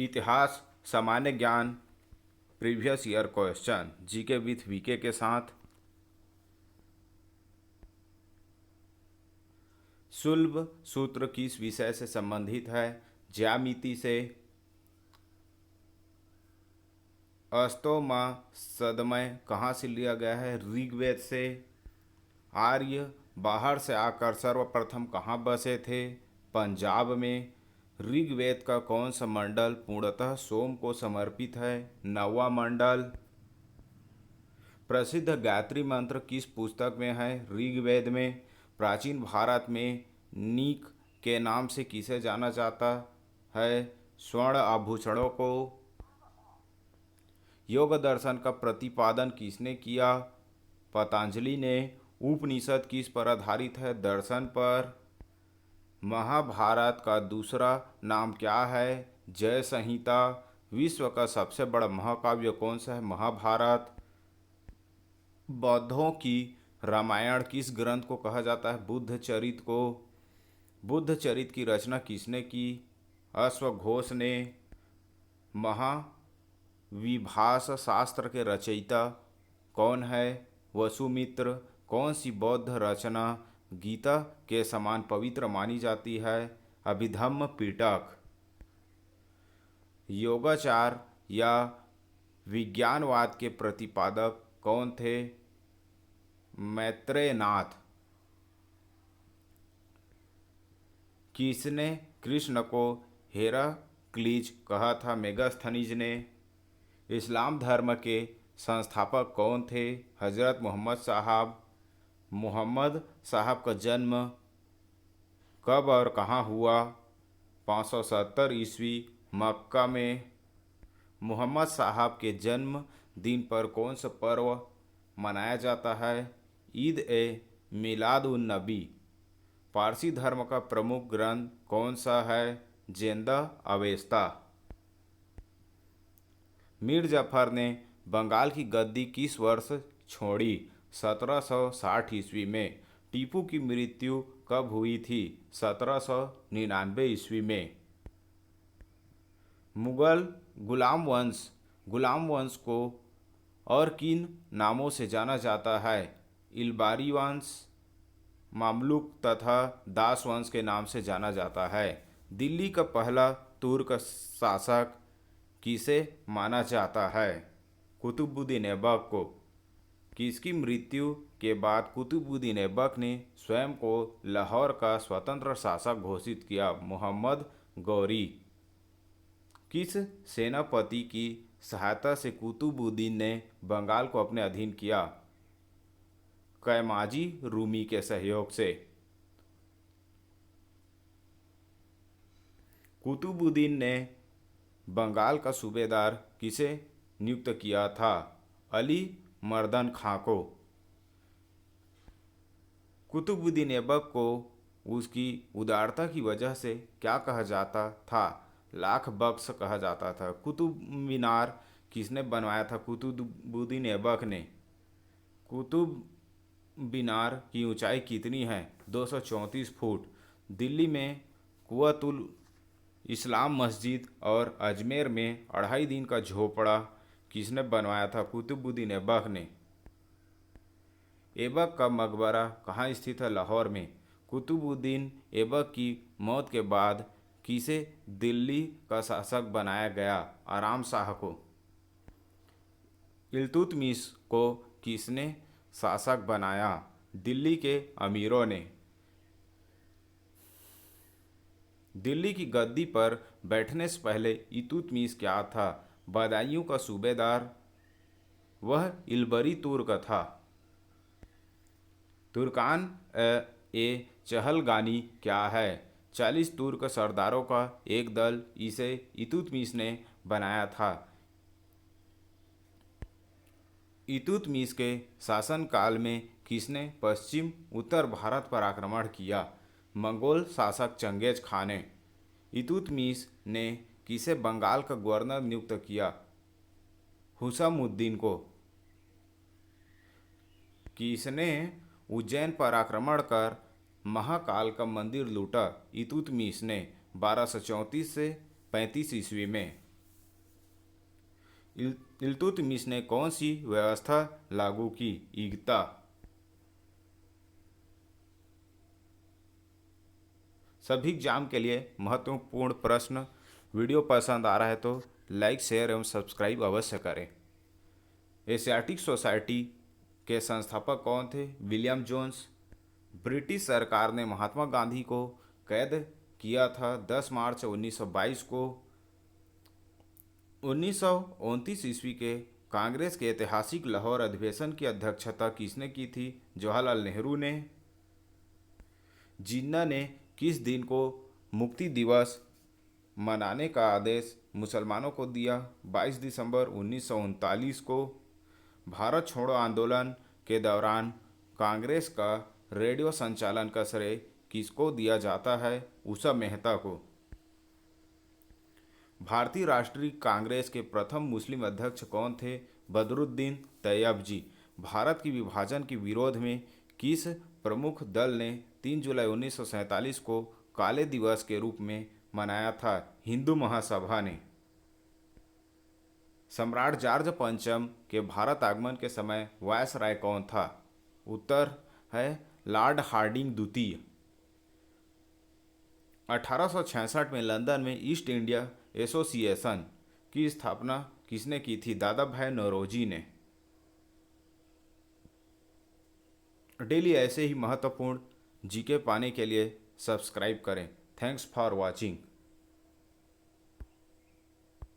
इतिहास, सामान्य ज्ञान, previous year question, GK with VK के साथ। सुलभ सूत्र किस विषय से संबंधित है? ज्यामिति से। अस्तो माँ सदमय कहाँ से लिया गया है? ऋग्वेद से। आर्य बाहर से आकर सर्वप्रथम कहाँ बसे थे? पंजाब में। ऋग्वेद का कौन सा मंडल पूर्णतः सोम को समर्पित है? 9वां मंडल। प्रसिद्ध गायत्री मंत्र किस पुस्तक में है? ऋग्वेद में। प्राचीन भारत में नीक के नाम से किसे जाना जाता है? स्वर्ण आभूषणों को। योग दर्शन का प्रतिपादन किसने किया? पतंजलि ने। उपनिषद किस पर आधारित है? दर्शन पर। महाभारत का दूसरा नाम क्या है? जय संहिता। विश्व का सबसे बड़ा महाकाव्य कौन सा है? महाभारत। बौद्धों की रामायण किस ग्रंथ को कहा जाता है? बुद्ध चरित को। बुद्ध चरित की रचना किसने की? अश्वघोष ने। महाविभास शास्त्र के रचयिता कौन है? वसुमित्र। कौन सी बौद्ध रचना गीता के समान पवित्र मानी जाती है? अभिधम्म पिटक। योगाचार या विज्ञानवाद के प्रतिपादक कौन थे? मैत्रेयनाथ। किसने कृष्ण को हेराक्लीज कहा था? मेगास्थनीज ने। इस्लाम धर्म के संस्थापक कौन थे? हजरत मोहम्मद साहब। मोहम्मद साहब का जन्म कब और कहाँ हुआ? 570 ईस्वी मक्का में। मोहम्मद साहब के जन्म दिन पर कौन सा पर्व मनाया जाता है? ईद ए मिलाद उन नबी। पारसी धर्म का प्रमुख ग्रंथ कौन सा है? जेंदा अवेस्ता। मीर जफर ने बंगाल की गद्दी किस वर्ष छोड़ी? 1760 ईस्वी में। टीपू की मृत्यु कब हुई थी? 1799 ईस्वी में। मुगल गुलाम वंश को और किन नामों से जाना जाता है? इलबारी वंश, मामलुक तथा दास वंश के नाम से जाना जाता है। दिल्ली का पहला तुर्क शासक किसे माना जाता है? कुतुबुद्दीन ऐबक को। किसकी मृत्यु के बाद कुतुबुद्दीन ऐबक ने स्वयं को लाहौर का स्वतंत्र शासक घोषित किया? मोहम्मद गौरी। किस सेनापति की सहायता से कुतुबुद्दीन ने बंगाल को अपने अधीन किया? कैमाजी रूमी के सहयोग से। कुतुबुद्दीन ने बंगाल का सूबेदार किसे नियुक्त किया था? अली मर्दन खां को। कुतुबुद्दीन ऐबक को उसकी उदारता की वजह से क्या कहा जाता था? लाख बख्श कहा जाता था। कुतुब मीनार किसने बनवाया था? कुतुबुद्दीन ऐबक ने। कुतुब मीनार की ऊंचाई कितनी है? 234 फुट। दिल्ली में कुव्वतुल इस्लाम मस्जिद और अजमेर में 2.5 दिन का झोपड़ा किसने बनवाया था? कुतुबुद्दीन ऐबक ने। ऐबक का मकबरा कहाँ स्थित है? लाहौर में। कुतुबुद्दीन ऐबक की मौत के बाद किसे दिल्ली का शासक बनाया गया? आराम शाह को। इल्तुतमिश को किसने शासक बनाया? दिल्ली के अमीरों ने। दिल्ली की गद्दी पर बैठने से पहले इल्तुतमिश क्या था? बदायूं का सूबेदार। वह इलबरी तुर्क था। तुर्कान ए चहलगानी क्या है? 40 तुर्क सरदारों का एक दल। इसे इल्तुतमिश ने बनाया था। इल्तुतमिश के शासनकाल में किसने पश्चिम उत्तर भारत पर आक्रमण किया? मंगोल शासक चंगेज खान ने। इल्तुतमिश ने किसे बंगाल का गवर्नर नियुक्त किया? हुसामुद्दीन को। किसने उज्जैन पर आक्रमण कर महाकाल का मंदिर लूटा? इल्तुतमिश ने। 1234 से 35 ईस्वी में। इल्तुतमिश ने कौन सी व्यवस्था लागू की? ईगता। सभी एग्जाम के लिए महत्वपूर्ण प्रश्न। वीडियो पसंद आ रहा है तो लाइक, शेयर एवं सब्सक्राइब अवश्य करें। एशियाटिक सोसाइटी के संस्थापक कौन थे? William Jones. ब्रिटिश सरकार ने महात्मा गांधी को कैद किया था 10 मार्च 1922 को। 1929 ईस्वी के कांग्रेस के ऐतिहासिक लाहौर अधिवेशन की अध्यक्षता किसने की थी? जवाहरलाल नेहरू ने। जिन्ना ने किस दिन को मुक्ति दिवस मनाने का आदेश मुसलमानों को दिया? 22 दिसंबर 1939 को। भारत छोड़ो आंदोलन के दौरान कांग्रेस का रेडियो संचालन का श्रेय किसको दिया जाता है? उषा मेहता को। भारतीय राष्ट्रीय कांग्रेस के प्रथम मुस्लिम अध्यक्ष कौन थे? बदरुद्दीन तैयब। भारत की विभाजन के विरोध में किस प्रमुख दल ने 3 जुलाई 1947 को काले दिवस के रूप में मनाया था? हिंदू महासभा ने। सम्राट जॉर्ज पंचम के भारत आगमन के समय वायसराय कौन था? उत्तर है लॉर्ड हार्डिंग द्वितीय। 1866 में लंदन में ईस्ट इंडिया एसोसिएशन की स्थापना किसने की थी? दादा भाई नौरोजी ने। डेली ऐसे ही महत्वपूर्ण जीके पाने के लिए सब्सक्राइब करें। Thanks for watching.